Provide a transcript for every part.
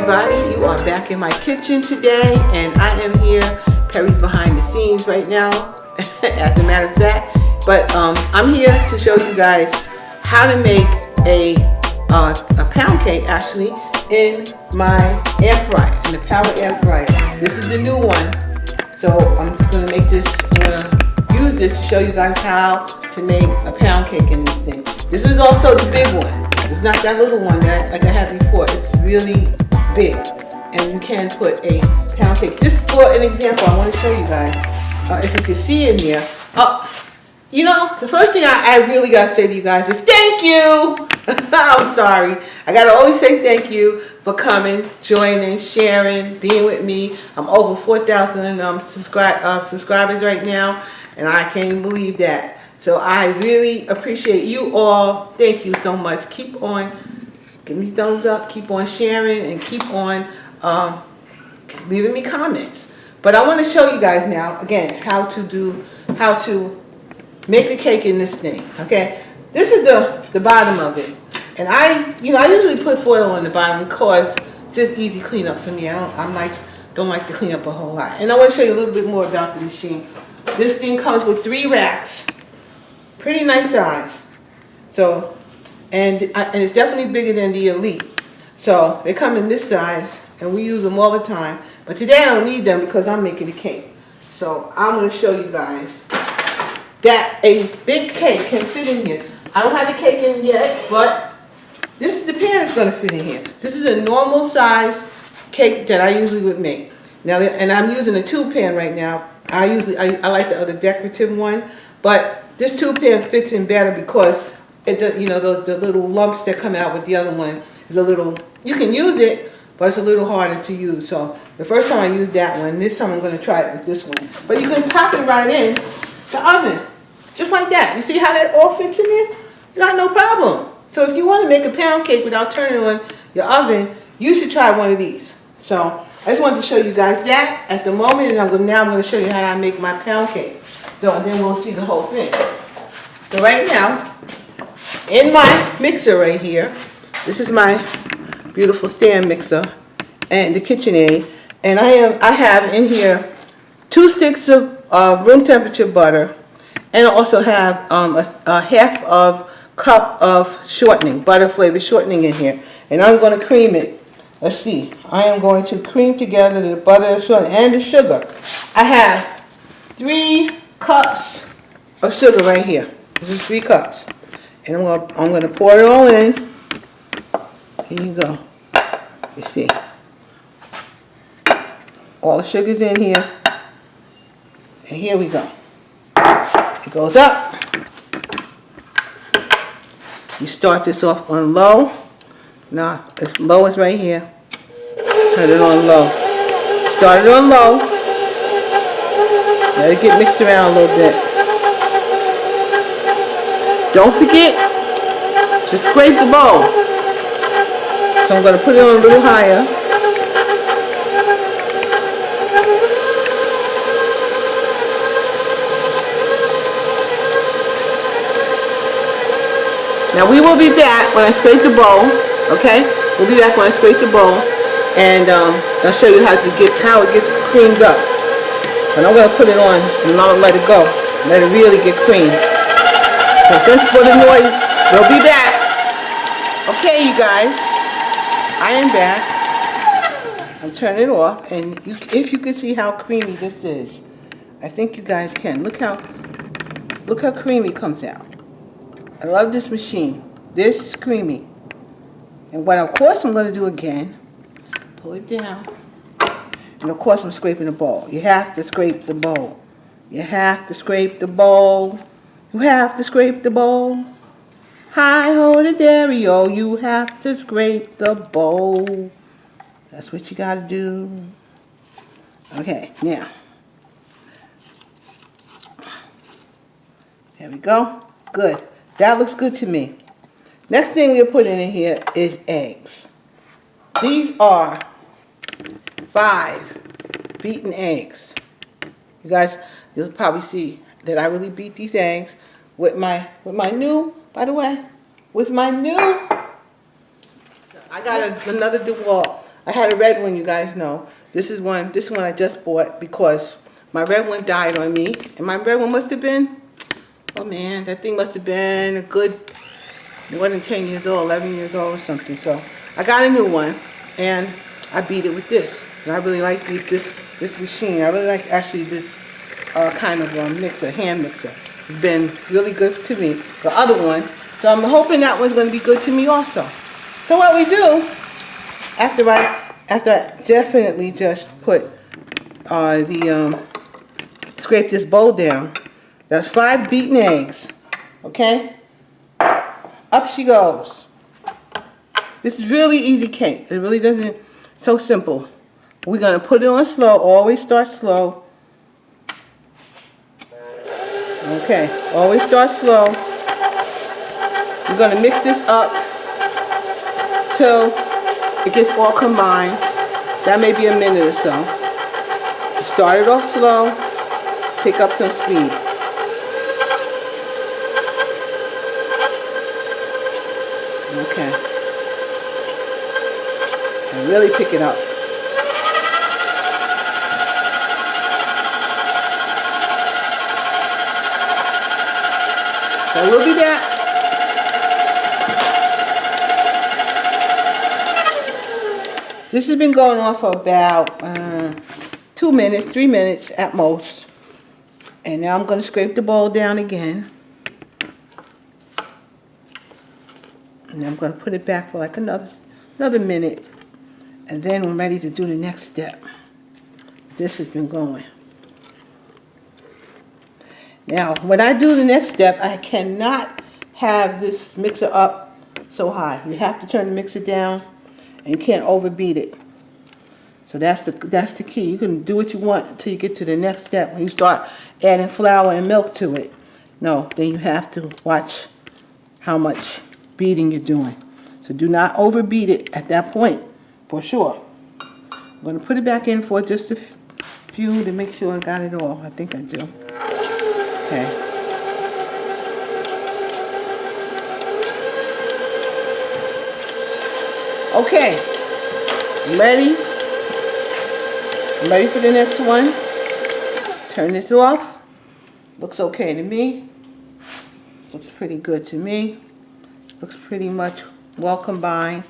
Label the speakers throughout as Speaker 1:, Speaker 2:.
Speaker 1: everybody, you are back in my kitchen today, and I am here. Perry's behind the scenes right now, as a matter of fact. But I'm here to show you guys how to make a pound cake actually in my air fryer, in the power air fryer. This is the new one, so I'm going to make this. I'm going to use this to show you guys how to make a pound cake in this thing. This is also the big one. It's not that little one that like I had before. It's really big, and you can put a pound cake. Just for an example, I want to show you guys. If you can see in here. You know, the first thing I really got to say to you guys is thank you. I'm sorry. I got to always say thank you for coming, joining, sharing, being with me. I'm over 4,000 subscribers right now, and I can't even believe that. So I really appreciate you all. Thank you so much. Keep on giving me thumbs up. Keep on sharing, and keep on leaving me comments. But I want to show you guys now, again, how to make a cake in this thing, okay? This is the bottom of it. And I usually put foil on the bottom because it's just easy cleanup for me. I don't like to clean up a whole lot. And I want to show you a little bit more about the machine. This thing comes with 3 racks. Pretty nice size. So, and it's definitely bigger than the Elite. So, they come in this size, and we use them all the time. But today I don't need them because I'm making a cake. So, I'm going to show you guys that a big cake can fit in here. I don't have the cake in yet, but this is the pan that's going to fit in here. This is a normal size cake that I usually would make. Now, and I'm using a 2-pan right now. I like the other decorative one, but this 2-pan fits in better because the little lumps that come out with the other one is a little. You can use it, but it's a little harder to use. So the first time I used that one. This time I'm going to try it with this one. But you can pop it right in the oven, just like that. You see how that all fits in there? You got no problem. So if you want to make a pound cake without turning on your oven, you should try one of these. So I just wanted to show you guys that at the moment, and now I'm going to show you how I make my pound cake. So and then we'll see the whole thing. So right now, in my mixer right here, this is my beautiful stand mixer and the KitchenAid, and I have in here 2 sticks of room temperature butter, and I also have a half of cup of shortening, butter flavored shortening in here, and I'm going to cream it. Let's see. I am going to cream together the butter, shortening, and the sugar. I have 3 cups of sugar right here. This is 3 cups, and I'm going to pour it all in. Here you go. You see, all the sugar's in here, and here we go. It goes up. You start this off on low. Now, as low as right here. Turn it on low. Start it on low. Let it get mixed around a little bit. Don't forget to scrape the bowl. So I'm going to put it on a little higher. Now we will be back when I scrape the bowl, okay? We'll be back when I scrape the bowl, and I'll show you how it gets creamed up. But I'm going to put it on and I'll let it go. Let it really get creamed. So just for the noise, we'll be back. Okay, you guys, I am back. I'm turning it off, and if you can see how creamy this is, I think you guys can. Look how creamy it comes out. I love this machine. This is creamy. And what of course I'm going to do again, pull it down. And of course I'm scraping the bowl. You have to scrape the bowl. You have to scrape the bowl. You have to scrape the bowl. Hi-ho the dairy-o. You have to scrape the bowl. That's what you got to do. Okay, now. There we go. Good. That looks good to me. Next thing we're putting in here is eggs. These are 5 beaten eggs. You guys, you'll probably see that I really beat these eggs with my new, by the way, with my new, I got another DeWalt I had a red one, you guys know. This one I just bought because my red one died on me. And my red one must have been, oh man, that thing must have been a good more than 10 years old, 11 years old or something. So I got a new one and I beat it with this. And I really like this machine. I really like actually this kind of mixer, hand mixer. It's been really good to me. The other one. So I'm hoping that one's going to be good to me also. So what we do, after I definitely just put scrape this bowl down. That's 5 beaten eggs. Okay? Up she goes. This is really easy cake. It really doesn't, so simple. We're going to put it on slow. Always start slow. Okay, always start slow. We're going to mix this up till it gets all combined. That may be a minute or so. Start it off slow. Pick up some speed. Okay. And really pick it up. So we'll be back. This has been going on for about 2 minutes, 3 minutes at most. And now I'm going to scrape the bowl down again. And I'm going to put it back for like another minute. And then I'm ready to do the next step. This has been going. Now, when I do the next step, I cannot have this mixer up so high. You have to turn the mixer down, and you can't overbeat it. So that's the key. You can do what you want until you get to the next step. When you start adding flour and milk to it, no, then you have to watch how much beating you're doing. So do not overbeat it at that point, for sure. I'm going to put it back in for just a few to make sure I got it all. I think I do. Okay. Okay. Ready? I'm ready for the next one. Turn this off. Looks okay to me. Looks pretty good to me. Looks pretty much well combined.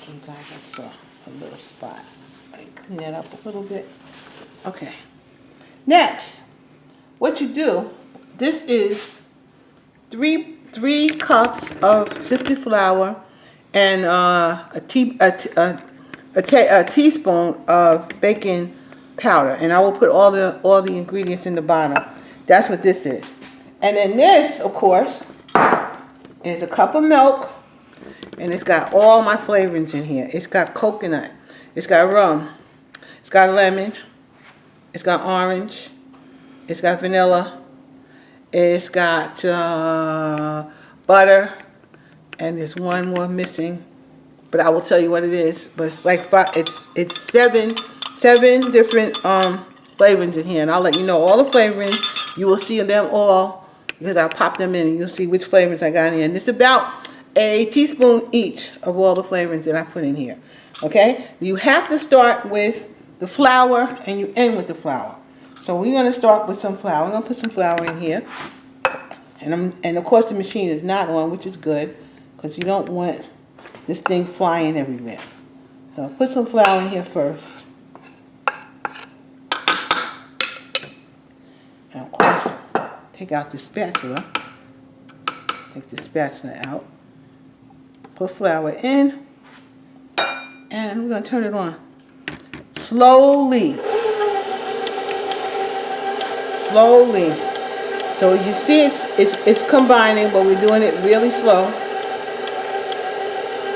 Speaker 1: You guys, I saw a little spot. I clean that up a little bit. Okay. Next, what you do, this is three cups of sifted flour and a teaspoon of baking powder, and I will put all the ingredients in the bottom. That's what this is. And then this, of course, is a cup of milk, and it's got all my flavorings in here. It's got coconut, it's got rum, it's got lemon, it's got orange, it's got vanilla, it's got butter, and there's one more missing, but I will tell you what it is. But it's like it's seven different flavorings in here, and I'll let you know all the flavorings. You will see them all because I'll pop them in, and you'll see which flavorings I got in. And it's about a teaspoon each of all the flavorings that I put in here. Okay, you have to start with the flour, and you end with the flour. So we're going to start with some flour. I'm going to put some flour in here. And of course the machine is not on, which is good, because you don't want this thing flying everywhere. So I'll put some flour in here first. And of course, take out the spatula. Take the spatula out. Put flour in. And we're going to turn it on. Slowly. Slowly. So you see it's combining, but we're doing it really slow.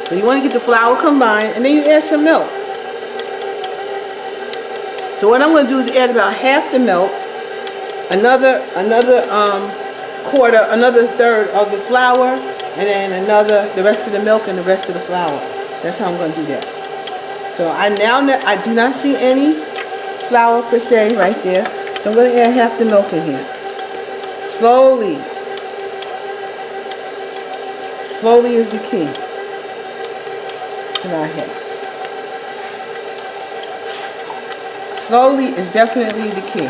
Speaker 1: So you want to get the flour combined, and then you add some milk. So what I'm going to do is add about half the milk, another third of the flour, and then the rest of the milk and the rest of the flour. That's how I'm going to do that. So I do not see any flour per se right there. So I'm going to add half the milk in here. Slowly. Slowly is the key. in our hair. Slowly is definitely the key.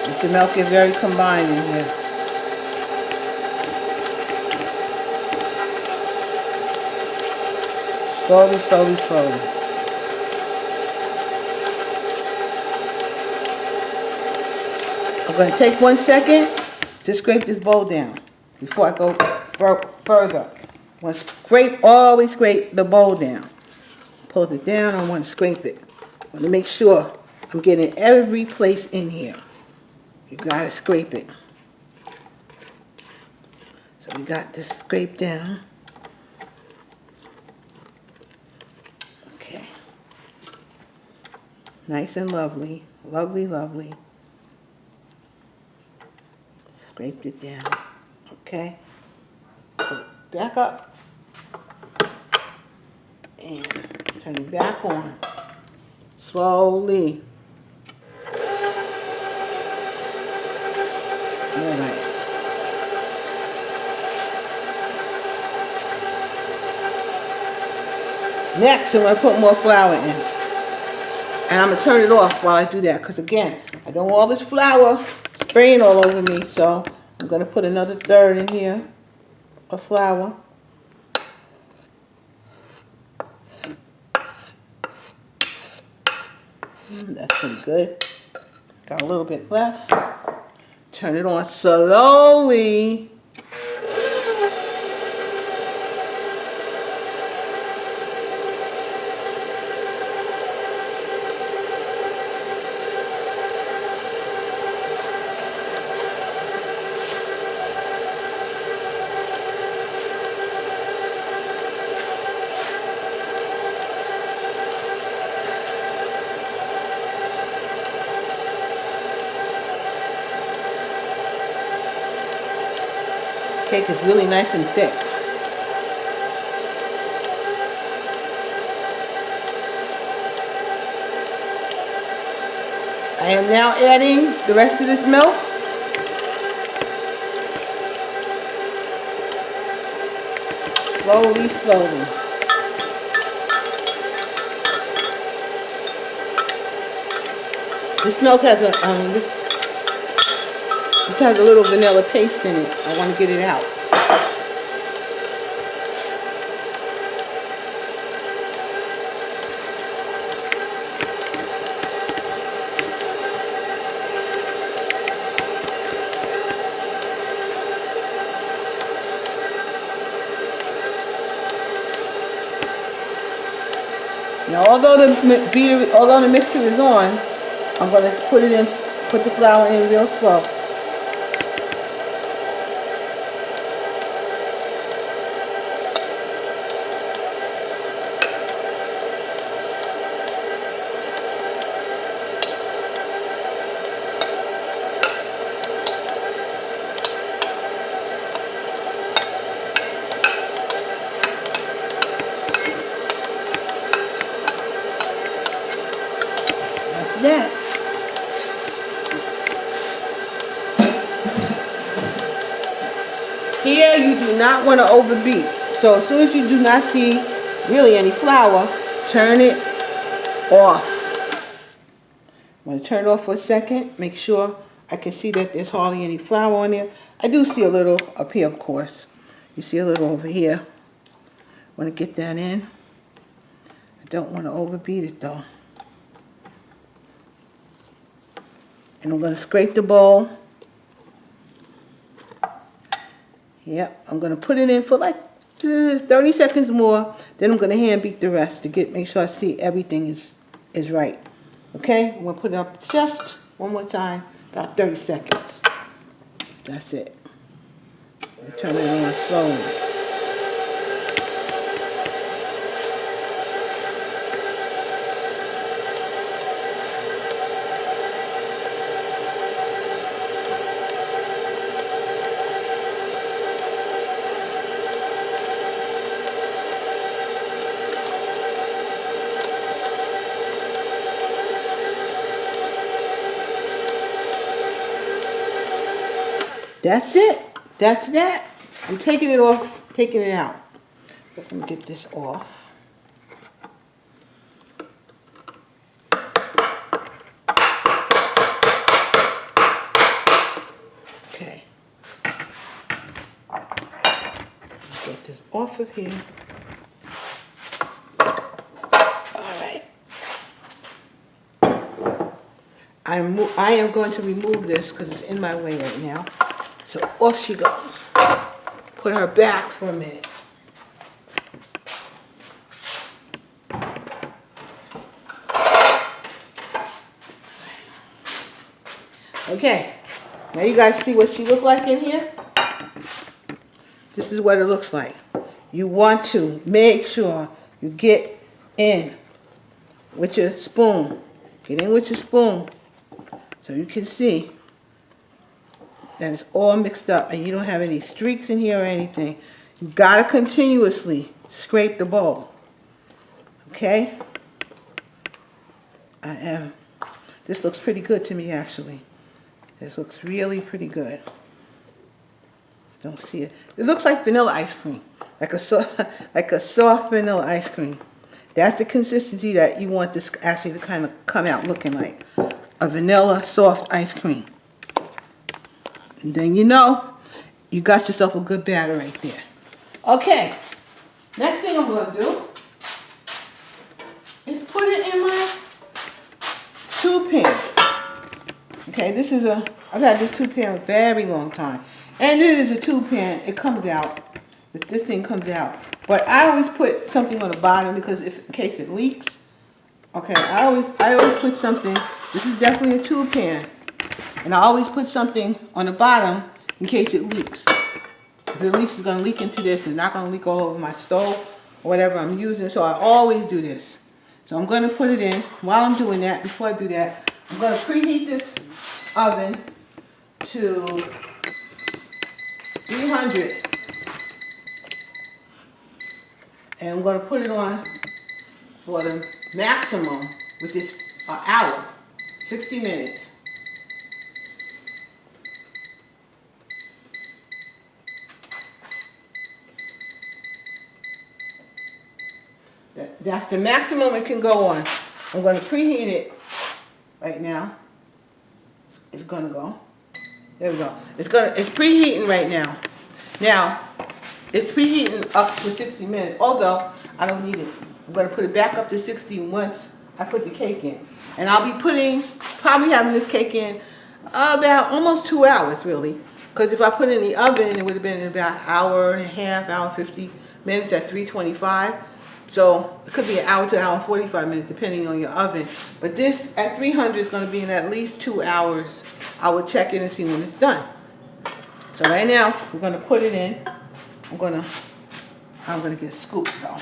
Speaker 1: Let the milk get very combined in here. Slowly, slowly, slowly. I'm going to take 1 second to scrape this bowl down before I go further. I want to always scrape the bowl down. Pull it down, I want to scrape it. I want to make sure I'm getting every place in here. You got to scrape it. So we got this scraped down. Okay. Nice and lovely. Lovely, lovely. Scraped it down. Okay. Put it back up. And turn it back on. Slowly. All right. Next, I'm going to put more flour in. And I'm going to turn it off while I do that. Because again, I don't want all this flour spraying all over me. So I'm going to put another third in here of flour. That's pretty good. Got a little bit left. Turn it on slowly. Cake is really nice and thick. I am now adding the rest of this milk. Slowly, slowly. This milk has this has a little vanilla paste in it. I want to get it out. Now, although the mixer is on, I'm going to put the flour in real slow. That. Here you do not want to overbeat. So as soon as you do not see really any flour, turn it off. I'm going to turn it off for a second. Make sure I can see that there's hardly any flour on there. I do see a little up here, of course. You see a little over here. I want to get that in. I don't want to overbeat it though. And I'm going to scrape the bowl. Yep, I'm going to put it in for like 30 seconds more. Then I'm going to hand beat the rest to make sure I see everything is right. Okay, I'm going to put it up just one more time, about 30 seconds. That's it. Turn it on slowly. That's it. that's that. I'm taking it off, taking it out. Let me get this off. Okay. Get this off of here. Alright. I am going to remove this because it's in my way right now. So off she goes. Put her back for a minute. Okay, now you guys see what she looked like in here? This is what it looks like. You want to make sure you get in with your spoon. Get in with your spoon so you can see that it's all mixed up and you don't have any streaks in here or anything. You gotta continuously scrape the bowl. Okay? This looks pretty good to me actually. This looks really pretty good. Don't see it. It looks like vanilla ice cream, like a soft vanilla ice cream. That's the consistency that you want this actually to kind of come out looking like, a vanilla soft ice cream. And then you know you got yourself a good batter right there. Okay, next thing I'm going to do is put it in my tube pan. Okay, I've had this tube pan a very long time. And it is a tube pan. It comes out. This thing comes out. But I always put something on the bottom because in case it leaks. Okay, I always put something. This is definitely a tube pan. And I always put something on the bottom in case it leaks. If it leaks, it's going to leak into this. It's not going to leak all over my stove or whatever I'm using. So I always do this. So I'm going to put it in. While I'm doing that, before I do that, I'm going to preheat this oven to 300. And I'm going to put it on for the maximum, which is an hour, 60 minutes. That's the maximum it can go on. I'm going to preheat it right now. It's going to go. There we go. It's preheating right now. Now, it's preheating up to 60 minutes, although I don't need it. I'm going to put it back up to 60 once I put the cake in. And I'll be probably having this cake in about almost 2 hours, really. Because if I put it in the oven, it would have been about an hour and a half, hour 50 minutes at 325. So it could be an hour to an hour and 45 minutes, depending on your oven. But this at 300 is going to be in at least 2 hours. I will check it and see when it's done. So right now, we're going to put it in. I'm going to get a scoop though.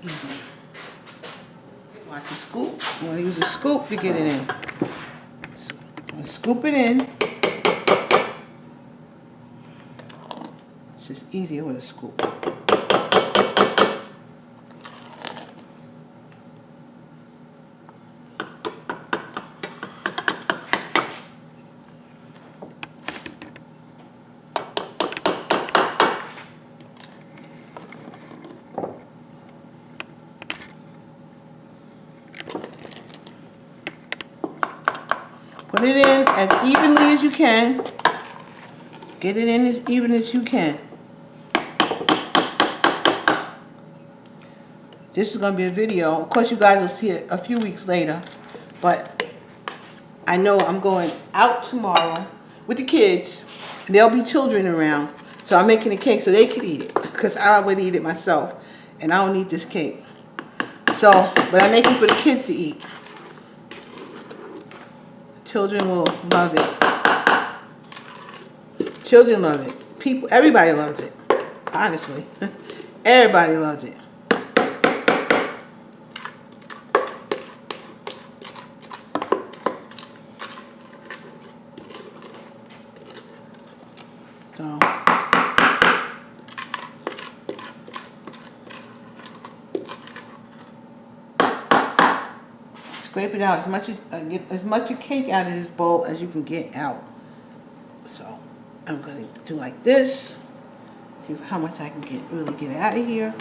Speaker 1: Easy. Watch the scoop. I'm going to use a scoop to get it in. So I'm going to scoop it in. It's just easier with a scoop. Put it in as evenly as you can. Get it in as even as you can. This is going to be a video. Of course, you guys will see it a few weeks later. But I know I'm going out tomorrow with the kids. There'll be children around. So I'm making a cake so they can eat it. Because I would eat it myself. And I don't eat this cake. So, but I'm making for the kids to eat. Children will love it. Children love it. Everybody loves it. Honestly. Everybody loves it. So scrape it out get as much cake out of this bowl as you can get out. So I'm going to do like this. See how much I can really get out of here.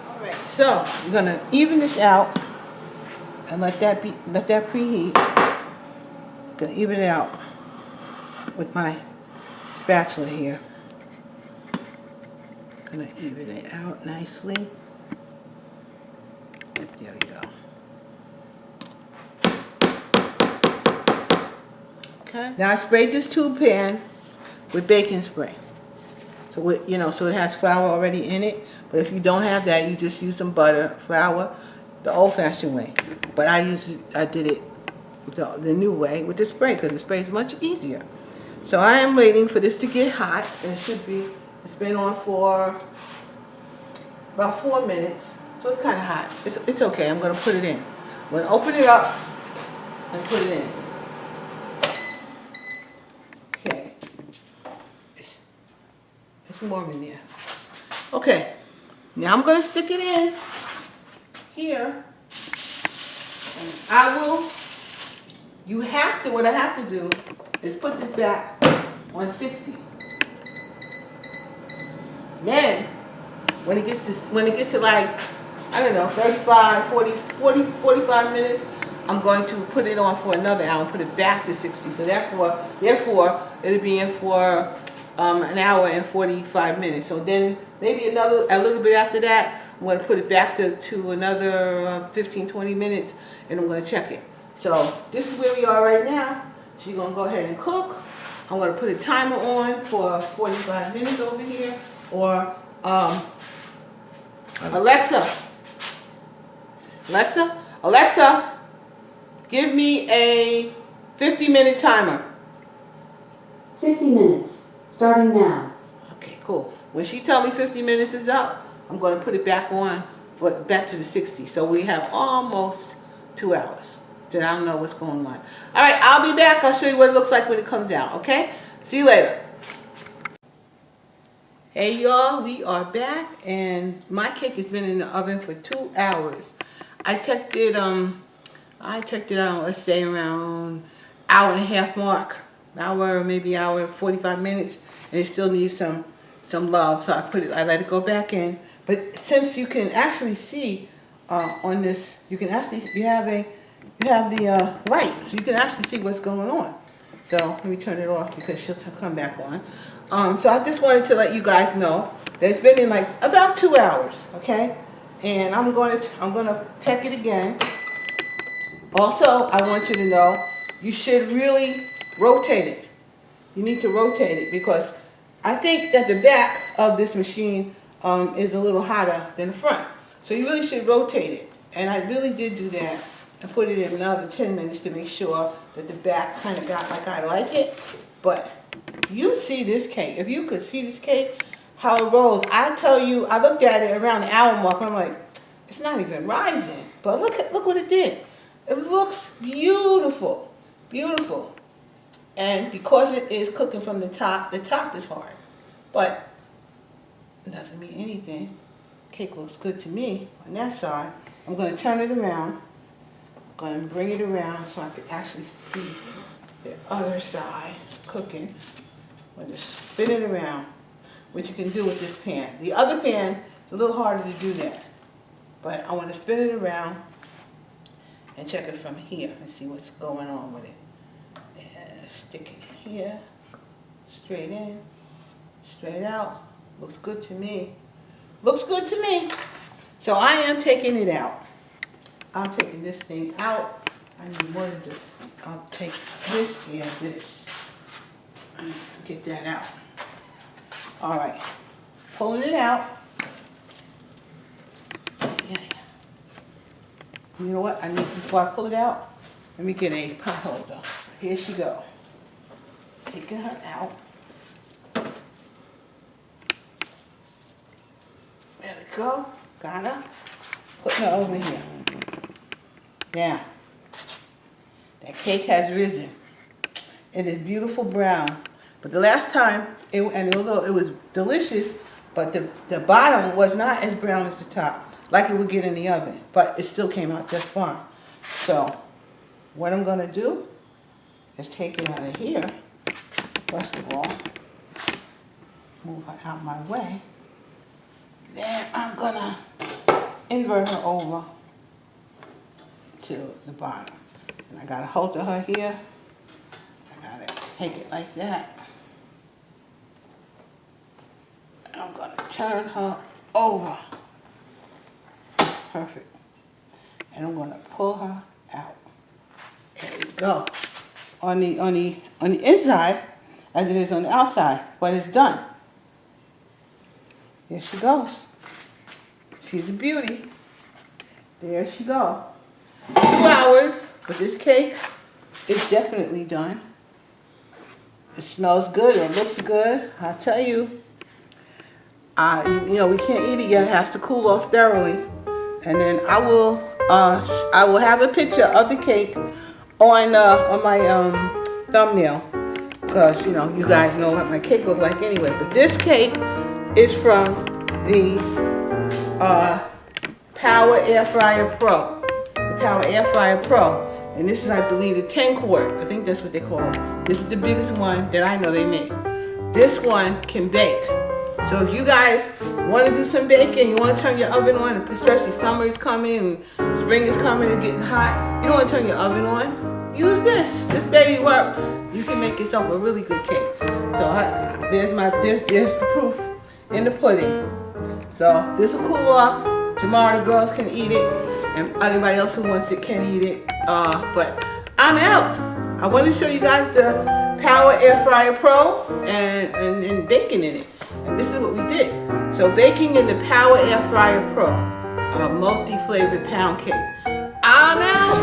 Speaker 1: Alright, so I'm going to even this out and let that preheat. I'm going to even it out with my spatula here. I'm going to even it out nicely. There we go. Okay. Now I sprayed this tube pan with baking spray. So so it has flour already in it. But if you don't have that, you just use some butter, flour, the old-fashioned way. But I did it the new way with the spray because the spray is much easier. So I am waiting for this to get hot. It's been on for about 4 minutes. So it's kind of hot. It's okay. I'm going to put it in. I'm going to open it up and put it in. Okay. It's warm in there. Okay. Now I'm going to stick it in here. And what I have to do is put this back on 60. Then, when it gets to like, I don't know, 35, 40, 45 minutes, I'm going to put it on for another hour and put it back to 60. So therefore, it'll be in for an hour and 45 minutes. So then maybe a little bit after that, I'm going to put it back to another 15, 20 minutes, and I'm going to check it. So this is where we are right now. She's going to go ahead and cook. I'm going to put a timer on for 45 minutes over here. Or Alexa, give me a 50-minute timer.
Speaker 2: 50 minutes, starting now.
Speaker 1: Okay, cool. When she tells me 50 minutes is up, I'm going to put it back on, back to the 60. So we have almost 2 hours. Then I don't know what's going on. All right, I'll be back. I'll show you what it looks like when it comes out, okay? See you later. Hey y'all, we are back, and my cake has been in the oven for 2 hours. I checked it out, let's say around hour and a half mark, hour, maybe hour 45 minutes, and it still needs some love. So I let it go back in. But since you can actually see on this, you have the light, so you can actually see what's going on. So let me turn it off because she'll come back on. So I just wanted to let you guys know that it's been in like about 2 hours, okay? And I'm gonna check it again. Also, I want you to know you should really rotate it. You need to rotate it because I think that the back of this machine is a little hotter than the front. So you really should rotate it. And I really did do that. I put it in another 10 minutes to make sure that the back kind of got like I like it. But you see this cake. If you could see this cake, how it rolls. I tell you, I looked at it around the hour mark and I'm like, it's not even rising. But look what it did. It looks beautiful. Beautiful. And because it is cooking from the top is hard. But it doesn't mean anything. Cake looks good to me on that side. I'm going to turn it around. I'm going to bring it around so I can actually see the other side cooking. I'm going to spin it around, which you can do with this pan. The other pan is a little harder to do that. But I want to spin it around and check it from here and see what's going on with it. And stick it here, straight in, straight out. Looks good to me. Looks good to me. So I am taking it out. I'm taking this thing out. I need more than this. I'll take this and this. Get that out. All right. Pulling it out. Yeah. You know what? Before I pull it out, let me get a pot holder. Here she go. Taking her out. There we go. Got her. Putting her over here. Now, that cake has risen. It is beautiful brown. But the last time, and although it was delicious, but the bottom was not as brown as the top, like it would get in the oven. But it still came out just fine. So what I'm going to do is take it out of here. First of all, move her out my way. Then I'm going to invert her over to the bottom. And I got a hold of her here. I got to take it like that. And I'm going to turn her over. Perfect. And I'm going to pull her out. There we go. On the inside, as it is on the outside, but it's done. There she goes. She's a beauty. There she goes. 2 hours, but this cake is definitely done. It smells good. It looks good. I tell you, you know, we can't eat it yet. It has to cool off thoroughly, and then I will have a picture of the cake on my thumbnail, because you know, you guys know what my cake looks like anyway. But this cake is from the Power Air Fryer Pro. The Power Air Fryer Pro. And this is, I believe, the 10 quart. I think that's what they call it. This is the biggest one that I know they make. This one can bake. So if you guys want to do some baking, you want to turn your oven on, especially summer is coming and spring is coming and getting hot, you don't want to turn your oven on, use this. This baby works. You can make yourself a really good cake. So there's the proof in the pudding. So this will cool off. Tomorrow the girls can eat it, and anybody else who wants it can eat it. But I'm out. I want to show you guys the Power Air Fryer Pro and baking in it. And this is what we did. So baking in the Power Air Fryer Pro, a multi-flavored pound cake. I'm out.